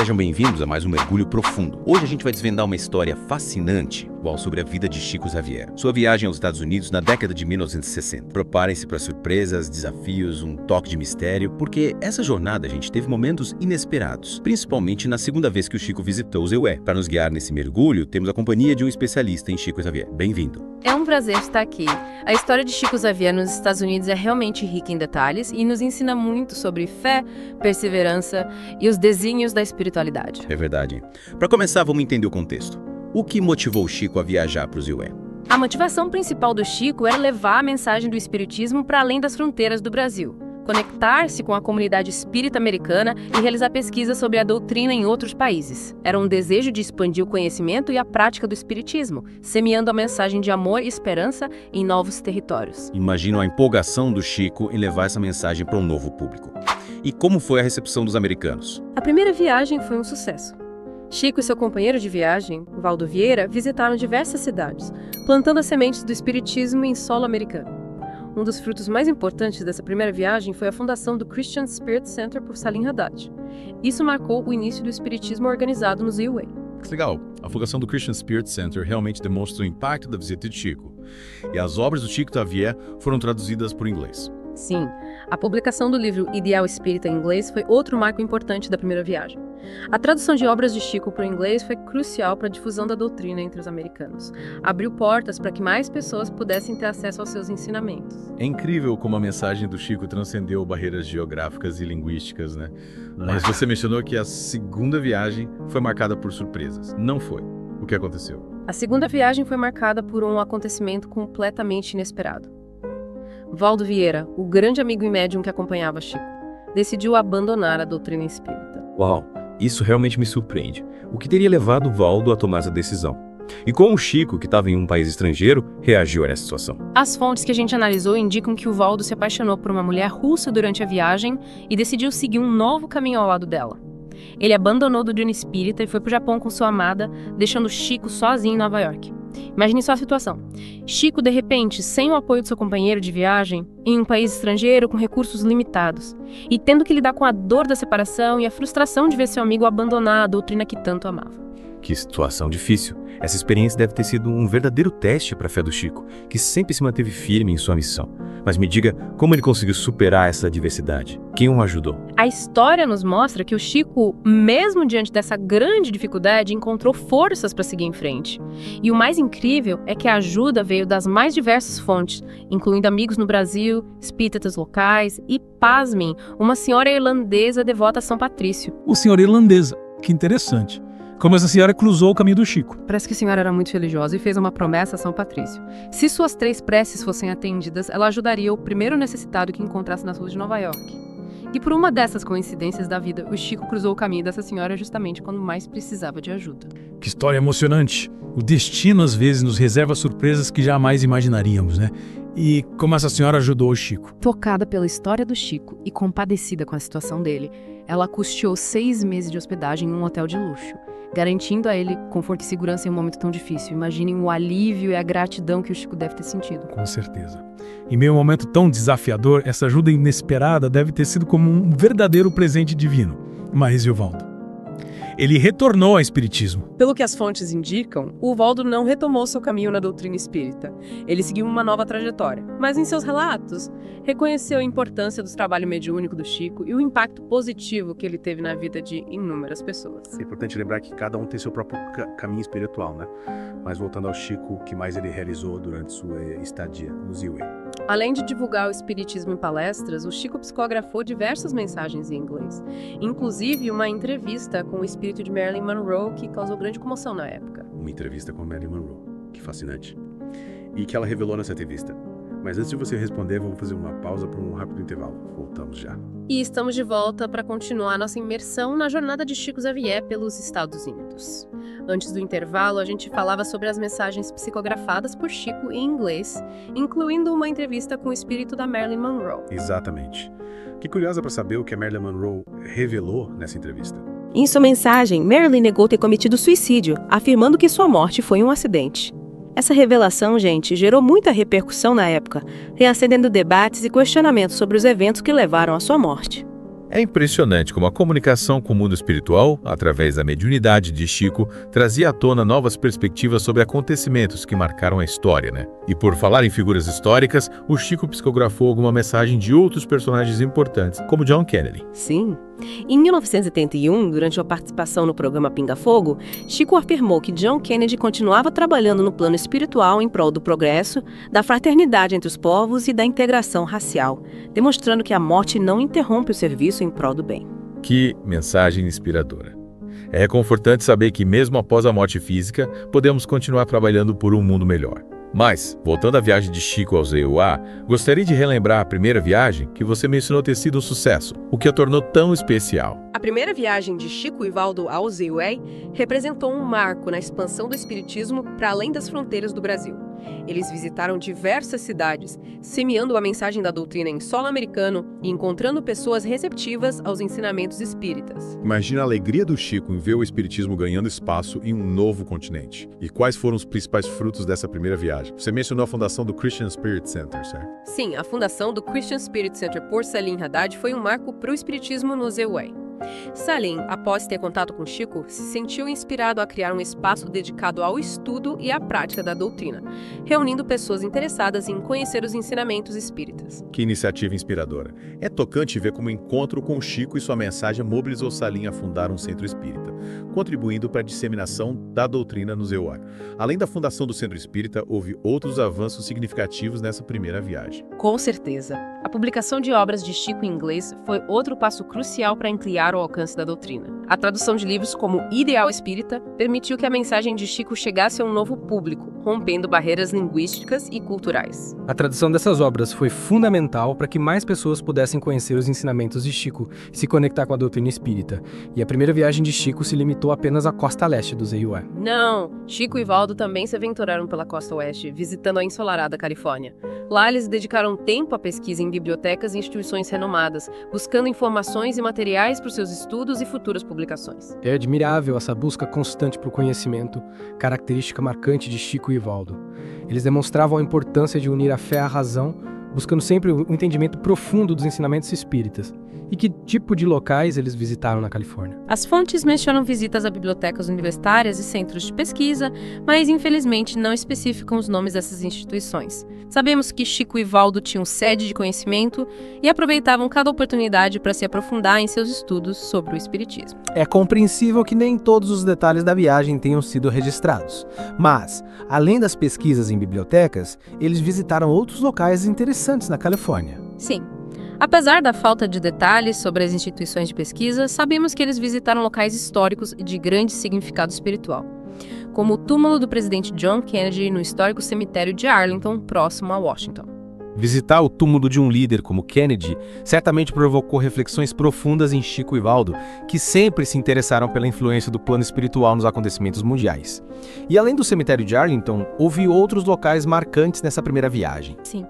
Sejam bem-vindos a mais um Mergulho Profundo. Hoje a gente vai desvendar uma história fascinante sobre a vida de Chico Xavier. Sua viagem aos Estados Unidos na década de 1960. Preparem-se para surpresas, desafios, um toque de mistério, porque essa jornada, gente, teve momentos inesperados, principalmente na segunda vez que o Chico visitou o Zeué. Para nos guiar nesse mergulho, temos a companhia de um especialista em Chico Xavier. Bem-vindo. É um prazer estar aqui. A história de Chico Xavier nos Estados Unidos é realmente rica em detalhes e nos ensina muito sobre fé, perseverança e os desígnios da espiritualidade. É verdade. Para começar, vamos entender o contexto. O que motivou o Chico a viajar para o Zeué? A motivação principal do Chico era levar a mensagem do espiritismo para além das fronteiras do Brasil, conectar-se com a comunidade espírita americana e realizar pesquisas sobre a doutrina em outros países. Era um desejo de expandir o conhecimento e a prática do espiritismo, semeando a mensagem de amor e esperança em novos territórios. Imagino a empolgação do Chico em levar essa mensagem para um novo público. E como foi a recepção dos americanos? A primeira viagem foi um sucesso. Chico e seu companheiro de viagem, Valdo Vieira, visitaram diversas cidades, plantando as sementes do espiritismo em solo americano. Um dos frutos mais importantes dessa primeira viagem foi a fundação do Christian Spirit Center por Salim Haddad. Isso marcou o início do espiritismo organizado no Zeué. Legal, a fundação do Christian Spirit Center realmente demonstra o impacto da visita de Chico. E as obras do Chico Xavier foram traduzidas por inglês. Sim, a publicação do livro Ideal Espírita em inglês foi outro marco importante da primeira viagem. A tradução de obras de Chico para o inglês foi crucial para a difusão da doutrina entre os americanos. Abriu portas para que mais pessoas pudessem ter acesso aos seus ensinamentos. É incrível como a mensagem do Chico transcendeu barreiras geográficas e linguísticas, né? Mas você mencionou que a segunda viagem foi marcada por surpresas. Não foi. O que aconteceu? A segunda viagem foi marcada por um acontecimento completamente inesperado. Valdo Vieira, o grande amigo e médium que acompanhava Chico, decidiu abandonar a doutrina espírita. Uau, isso realmente me surpreende. O que teria levado Valdo a tomar essa decisão? E como o Chico, que estava em um país estrangeiro, reagiu a essa situação? As fontes que a gente analisou indicam que o Valdo se apaixonou por uma mulher russa durante a viagem e decidiu seguir um novo caminho ao lado dela. Ele abandonou a doutrina espírita e foi para o Japão com sua amada, deixando Chico sozinho em Nova York. Imagine só a situação. Chico, de repente, sem o apoio do seu companheiro de viagem, em um país estrangeiro com recursos limitados, e tendo que lidar com a dor da separação e a frustração de ver seu amigo abandonar a doutrina que tanto amava. Que situação difícil. Essa experiência deve ter sido um verdadeiro teste para a fé do Chico, que sempre se manteve firme em sua missão. Mas me diga, como ele conseguiu superar essa adversidade? Quem o ajudou? A história nos mostra que o Chico, mesmo diante dessa grande dificuldade, encontrou forças para seguir em frente. E o mais incrível é que a ajuda veio das mais diversas fontes, incluindo amigos no Brasil, espíritas locais e, pasmem, uma senhora irlandesa devota a São Patrício. O senhora irlandesa, que interessante. Como essa senhora cruzou o caminho do Chico. Parece que a senhora era muito religiosa e fez uma promessa a São Patrício. Se suas 3 preces fossem atendidas, ela ajudaria o primeiro necessitado que encontrasse nas ruas de Nova York. E por uma dessas coincidências da vida, o Chico cruzou o caminho dessa senhora justamente quando mais precisava de ajuda. Que história emocionante. O destino às vezes nos reserva surpresas que jamais imaginaríamos, né? E como essa senhora ajudou o Chico? Tocada pela história do Chico e compadecida com a situação dele, ela custeou 6 meses de hospedagem em um hotel de luxo, garantindo a ele conforto e segurança em um momento tão difícil. Imaginem o alívio e a gratidão que o Chico deve ter sentido. Com certeza. Em meio a um momento tão desafiador, essa ajuda inesperada deve ter sido como um verdadeiro presente divino. Mas e o Valdo? Ele retornou ao espiritismo. Pelo que as fontes indicam, o Valdo não retomou seu caminho na doutrina espírita. Ele seguiu uma nova trajetória, mas em seus relatos, reconheceu a importância do trabalho mediúnico do Chico e o impacto positivo que ele teve na vida de inúmeras pessoas. É importante lembrar que cada um tem seu próprio caminho espiritual, né? Mas voltando ao Chico, o que mais ele realizou durante sua estadia no Zeué? Além de divulgar o espiritismo em palestras, o Chico psicografou diversas mensagens em inglês, inclusive uma entrevista com o espírito de Marilyn Monroe que causou grande comoção na época. Uma entrevista com Marilyn Monroe, que fascinante. E que ela revelou nessa entrevista. Mas antes de você responder, vamos fazer uma pausa para um rápido intervalo. Voltamos já. E estamos de volta para continuar nossa imersão na jornada de Chico Xavier pelos Estados Unidos. Antes do intervalo, a gente falava sobre as mensagens psicografadas por Chico em inglês, incluindo uma entrevista com o espírito da Marilyn Monroe. Exatamente. Que curiosa para saber o que a Marilyn Monroe revelou nessa entrevista. Em sua mensagem, Marilyn negou ter cometido suicídio, afirmando que sua morte foi um acidente. Essa revelação, gente, gerou muita repercussão na época, reacendendo debates e questionamentos sobre os eventos que levaram à sua morte. É impressionante como a comunicação com o mundo espiritual, através da mediunidade de Chico, trazia à tona novas perspectivas sobre acontecimentos que marcaram a história, né? E por falar em figuras históricas, o Chico psicografou alguma mensagem de outros personagens importantes, como John Kennedy. Sim. Em 1971, durante a participação no programa Pinga Fogo, Chico afirmou que John Kennedy continuava trabalhando no plano espiritual em prol do progresso, da fraternidade entre os povos e da integração racial, demonstrando que a morte não interrompe o serviço em prol do bem. Que mensagem inspiradora. É reconfortante saber que mesmo após a morte física, podemos continuar trabalhando por um mundo melhor. Mas, voltando à viagem de Chico ao ZEUA, gostaria de relembrar a primeira viagem que você mencionou ter sido um sucesso, o que a tornou tão especial. A primeira viagem de Chico e Valdo ao ZEUA representou um marco na expansão do espiritismo para além das fronteiras do Brasil. Eles visitaram diversas cidades, semeando a mensagem da doutrina em solo americano e encontrando pessoas receptivas aos ensinamentos espíritas. Imagina a alegria do Chico em ver o espiritismo ganhando espaço em um novo continente. E quais foram os principais frutos dessa primeira viagem? Você mencionou a fundação do Christian Spirit Center, certo? Sim, a fundação do Christian Spirit Center por Salim Haddad foi um marco para o espiritismo no ZEUA. Salim, após ter contato com Chico, se sentiu inspirado a criar um espaço dedicado ao estudo e à prática da doutrina, reunindo pessoas interessadas em conhecer os ensinamentos espíritas. Que iniciativa inspiradora. É tocante ver como o encontro com Chico e sua mensagem mobilizou Salim a fundar um centro espírita, contribuindo para a disseminação da doutrina no ZEUA. Além da fundação do centro espírita, houve outros avanços significativos nessa primeira viagem. Com certeza. A publicação de obras de Chico em inglês foi outro passo crucial para ampliar o alcance da doutrina. A tradução de livros como Ideal Espírita permitiu que a mensagem de Chico chegasse a um novo público, rompendo barreiras linguísticas e culturais. A tradução dessas obras foi fundamental para que mais pessoas pudessem conhecer os ensinamentos de Chico e se conectar com a doutrina espírita. E a primeira viagem de Chico se limitou apenas à costa leste do ZEUA. Não! Chico e Valdo também se aventuraram pela costa oeste, visitando a ensolarada Califórnia. Lá eles dedicaram tempo à pesquisa em bibliotecas e instituições renomadas, buscando informações e materiais para os seus estudos e futuras publicações. É admirável essa busca constante por conhecimento, característica marcante de Chico e Valdo. Eles demonstravam a importância de unir a fé à razão, buscando sempre o entendimento profundo dos ensinamentos espíritas. E que tipo de locais eles visitaram na Califórnia? As fontes mencionam visitas a bibliotecas universitárias e centros de pesquisa, mas infelizmente não especificam os nomes dessas instituições. Sabemos que Chico e Valdo tinham sede de conhecimento e aproveitavam cada oportunidade para se aprofundar em seus estudos sobre o espiritismo. É compreensível que nem todos os detalhes da viagem tenham sido registrados, mas, além das pesquisas em bibliotecas, eles visitaram outros locais interessantes na Califórnia. Sim. Apesar da falta de detalhes sobre as instituições de pesquisa, sabemos que eles visitaram locais históricos e de grande significado espiritual, como o túmulo do presidente John Kennedy no histórico cemitério de Arlington, próximo a Washington. Visitar o túmulo de um líder como Kennedy certamente provocou reflexões profundas em Chico e Valdo, que sempre se interessaram pela influência do plano espiritual nos acontecimentos mundiais. E além do cemitério de Arlington, houve outros locais marcantes nessa primeira viagem. Sim.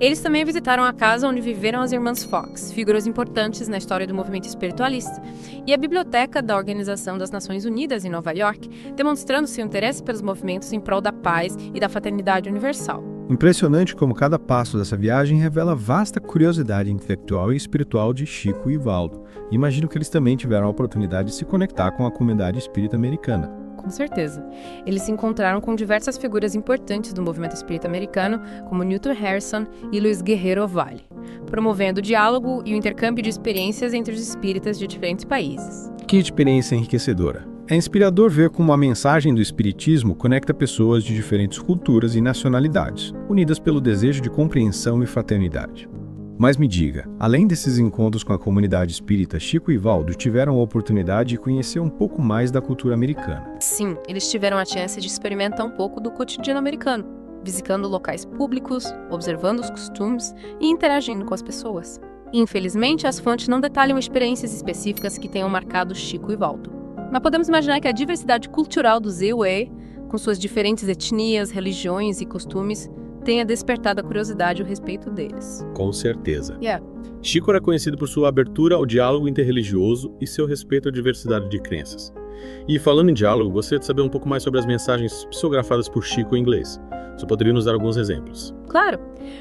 Eles também visitaram a casa onde viveram as irmãs Fox, figuras importantes na história do movimento espiritualista, e a biblioteca da Organização das Nações Unidas em Nova York, demonstrando seu interesse pelos movimentos em prol da paz e da fraternidade universal. Impressionante como cada passo dessa viagem revela vasta curiosidade intelectual e espiritual de Chico e Valdo. Imagino que eles também tiveram a oportunidade de se conectar com a comunidade espírita americana. Com certeza. Eles se encontraram com diversas figuras importantes do movimento espírita americano, como Newton Harrison e Luiz Guerreiro Ovalle, promovendo o diálogo e o intercâmbio de experiências entre os espíritas de diferentes países. Que experiência enriquecedora! É inspirador ver como a mensagem do espiritismo conecta pessoas de diferentes culturas e nacionalidades, unidas pelo desejo de compreensão e fraternidade. Mas me diga, além desses encontros com a comunidade espírita, Chico e Valdo tiveram a oportunidade de conhecer um pouco mais da cultura americana. Sim, eles tiveram a chance de experimentar um pouco do cotidiano americano, visitando locais públicos, observando os costumes e interagindo com as pessoas. Infelizmente, as fontes não detalham experiências específicas que tenham marcado Chico e Valdo. Mas podemos imaginar que a diversidade cultural do ZEUA, com suas diferentes etnias, religiões e costumes, tenha despertado a curiosidade a respeito deles. Com certeza. Yeah. Chico era conhecido por sua abertura ao diálogo interreligioso e seu respeito à diversidade de crenças. E falando em diálogo, gostaria de saber um pouco mais sobre as mensagens psicografadas por Chico em inglês. Você poderia nos dar alguns exemplos? Claro.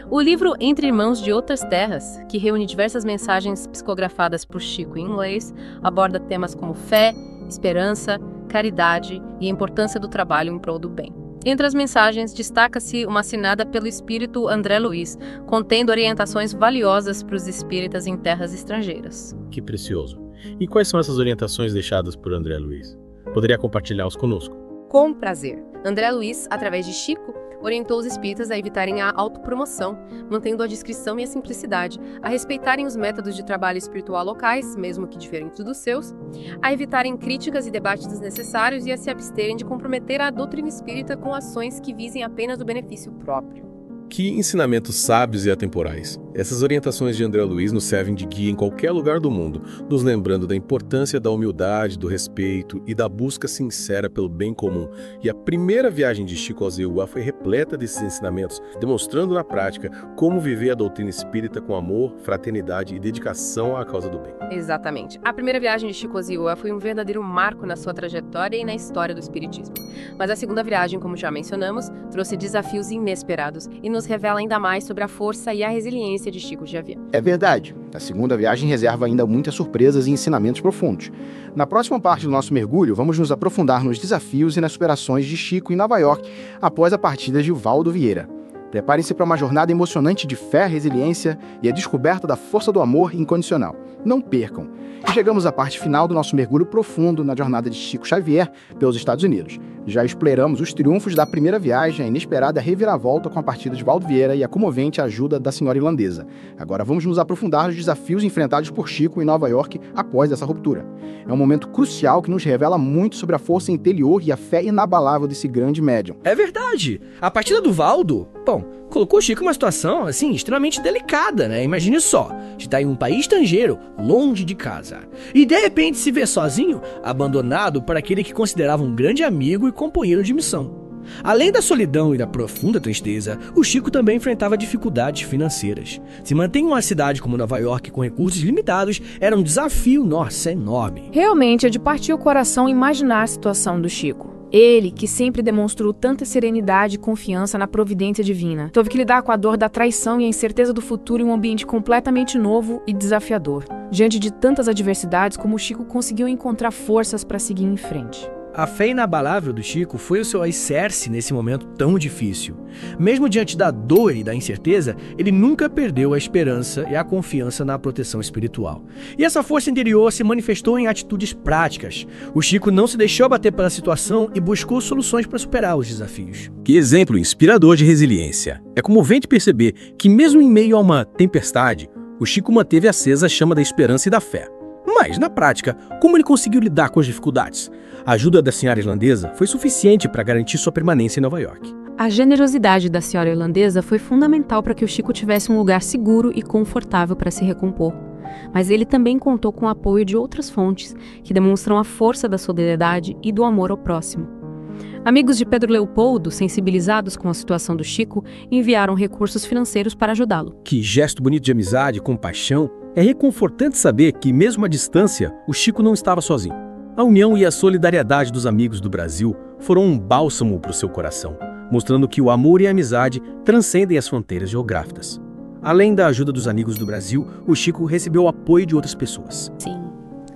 O livro Entre Irmãos de Outras Terras, que reúne diversas mensagens psicografadas por Chico em inglês, aborda temas como fé, esperança, caridade e a importância do trabalho em prol do bem. Entre as mensagens, destaca-se uma assinada pelo espírito André Luiz, contendo orientações valiosas para os espíritas em terras estrangeiras. Que precioso. E quais são essas orientações deixadas por André Luiz? Poderia compartilhá-los conosco? Com prazer. André Luiz, através de Chico, orientou os espíritas a evitarem a autopromoção, mantendo a discrição e a simplicidade, a respeitarem os métodos de trabalho espiritual locais, mesmo que diferentes dos seus, a evitarem críticas e debates desnecessários e a se absterem de comprometer a doutrina espírita com ações que visem apenas o benefício próprio. Que ensinamentos sábios e atemporais. Essas orientações de André Luiz nos servem de guia em qualquer lugar do mundo, nos lembrando da importância da humildade, do respeito e da busca sincera pelo bem comum. E a primeira viagem de Chico ao ZEUA foi repleta desses ensinamentos, demonstrando na prática como viver a doutrina espírita com amor, fraternidade e dedicação à causa do bem. Exatamente. A primeira viagem de Chico ao ZEUA foi um verdadeiro marco na sua trajetória e na história do espiritismo. Mas a segunda viagem, como já mencionamos, trouxe desafios inesperados e nos revela ainda mais sobre a força e a resiliência de Chico Xavier. É verdade. A segunda viagem reserva ainda muitas surpresas e ensinamentos profundos. Na próxima parte do nosso mergulho, vamos nos aprofundar nos desafios e nas superações de Chico em Nova York após a partida de Valdo Vieira. Preparem-se para uma jornada emocionante de fé, resiliência e a descoberta da força do amor incondicional. Não percam! E chegamos à parte final do nosso mergulho profundo na jornada de Chico Xavier pelos Estados Unidos. Já exploramos os triunfos da primeira viagem, a inesperada reviravolta com a partida de Valdo Vieira e a comovente ajuda da senhora irlandesa. Agora vamos nos aprofundar nos desafios enfrentados por Chico em Nova York após essa ruptura. É um momento crucial que nos revela muito sobre a força interior e a fé inabalável desse grande médium. É verdade! A partida do Valdo, colocou o Chico em uma situação, extremamente delicada, né? Imagine só, de estar em um país estrangeiro, longe de casa, e de repente se ver sozinho, abandonado por aquele que considerava um grande amigo e companheiro de missão. Além da solidão e da profunda tristeza, o Chico também enfrentava dificuldades financeiras. Se manter em uma cidade como Nova York com recursos limitados era um desafio, enorme. Realmente é de partir o coração imaginar a situação do Chico. Ele, que sempre demonstrou tanta serenidade e confiança na providência divina, teve que lidar com a dor da traição e a incerteza do futuro em um ambiente completamente novo e desafiador. Diante de tantas adversidades, como o Chico conseguiu encontrar forças para seguir em frente. A fé inabalável do Chico foi o seu alicerce nesse momento tão difícil. Mesmo diante da dor e da incerteza, ele nunca perdeu a esperança e a confiança na proteção espiritual. E essa força interior se manifestou em atitudes práticas. O Chico não se deixou abater pela situação e buscou soluções para superar os desafios. Que exemplo inspirador de resiliência. É comovente perceber que mesmo em meio a uma tempestade, o Chico manteve acesa a chama da esperança e da fé. Mas, na prática, como ele conseguiu lidar com as dificuldades? A ajuda da senhora irlandesa foi suficiente para garantir sua permanência em Nova York. A generosidade da senhora irlandesa foi fundamental para que o Chico tivesse um lugar seguro e confortável para se recompor. Mas ele também contou com o apoio de outras fontes, que demonstram a força da solidariedade e do amor ao próximo. Amigos de Pedro Leopoldo, sensibilizados com a situação do Chico, enviaram recursos financeiros para ajudá-lo. Que gesto bonito de amizade e compaixão. É reconfortante saber que, mesmo à distância, o Chico não estava sozinho. A união e a solidariedade dos amigos do Brasil foram um bálsamo para o seu coração, mostrando que o amor e a amizade transcendem as fronteiras geográficas. Além da ajuda dos amigos do Brasil, o Chico recebeu o apoio de outras pessoas. Sim.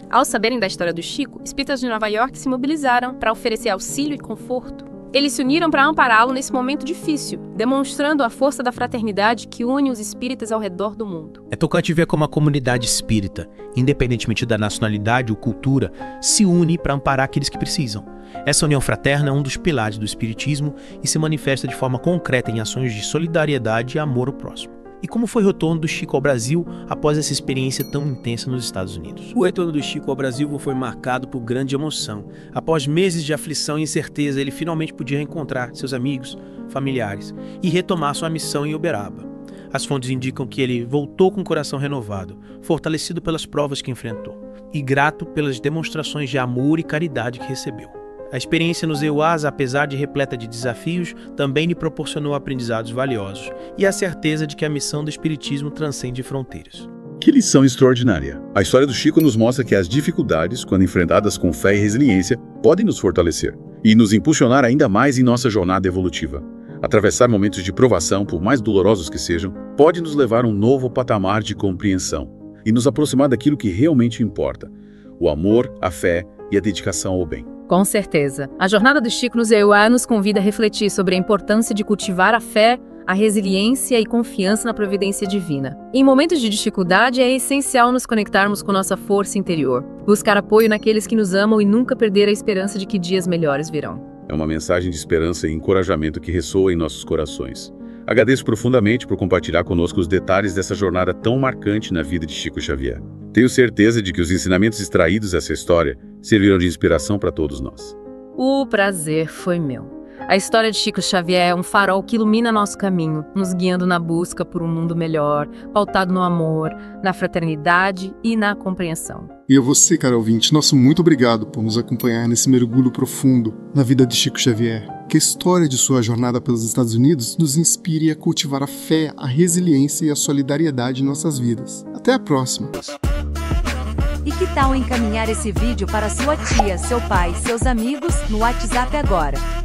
Ao saberem da história do Chico, espíritas de Nova York se mobilizaram para oferecer auxílio e conforto. Eles se uniram para ampará-lo nesse momento difícil, demonstrando a força da fraternidade que une os espíritas ao redor do mundo. É tocante ver como a comunidade espírita, independentemente da nacionalidade ou cultura, se une para amparar aqueles que precisam. Essa união fraterna é um dos pilares do espiritismo e se manifesta de forma concreta em ações de solidariedade e amor ao próximo. E como foi o retorno do Chico ao Brasil após essa experiência tão intensa nos Estados Unidos? O retorno do Chico ao Brasil foi marcado por grande emoção. Após meses de aflição e incerteza, ele finalmente podia reencontrar seus amigos, familiares e retomar sua missão em Uberaba. As fontes indicam que ele voltou com o coração renovado, fortalecido pelas provas que enfrentou e grato pelas demonstrações de amor e caridade que recebeu. A experiência nos EUAs, apesar de repleta de desafios, também lhe proporcionou aprendizados valiosos e a certeza de que a missão do Espiritismo transcende fronteiras. Que lição extraordinária! A história do Chico nos mostra que as dificuldades, quando enfrentadas com fé e resiliência, podem nos fortalecer e nos impulsionar ainda mais em nossa jornada evolutiva. Atravessar momentos de provação, por mais dolorosos que sejam, pode nos levar a um novo patamar de compreensão e nos aproximar daquilo que realmente importa: o amor, a fé e a dedicação ao bem. Com certeza. A jornada do Chico nos EUA nos convida a refletir sobre a importância de cultivar a fé, a resiliência e confiança na providência divina. Em momentos de dificuldade, é essencial nos conectarmos com nossa força interior, buscar apoio naqueles que nos amam e nunca perder a esperança de que dias melhores virão. É uma mensagem de esperança e encorajamento que ressoa em nossos corações. Agradeço profundamente por compartilhar conosco os detalhes dessa jornada tão marcante na vida de Chico Xavier. Tenho certeza de que os ensinamentos extraídos dessa história servirão de inspiração para todos nós. O prazer foi meu. A história de Chico Xavier é um farol que ilumina nosso caminho, nos guiando na busca por um mundo melhor, pautado no amor, na fraternidade e na compreensão. E a você, caro ouvinte, nosso muito obrigado por nos acompanhar nesse mergulho profundo na vida de Chico Xavier. Que a história de sua jornada pelos Estados Unidos nos inspire a cultivar a fé, a resiliência e a solidariedade em nossas vidas. Até a próxima! E que tal encaminhar esse vídeo para sua tia, seu pai, seus amigos no WhatsApp agora?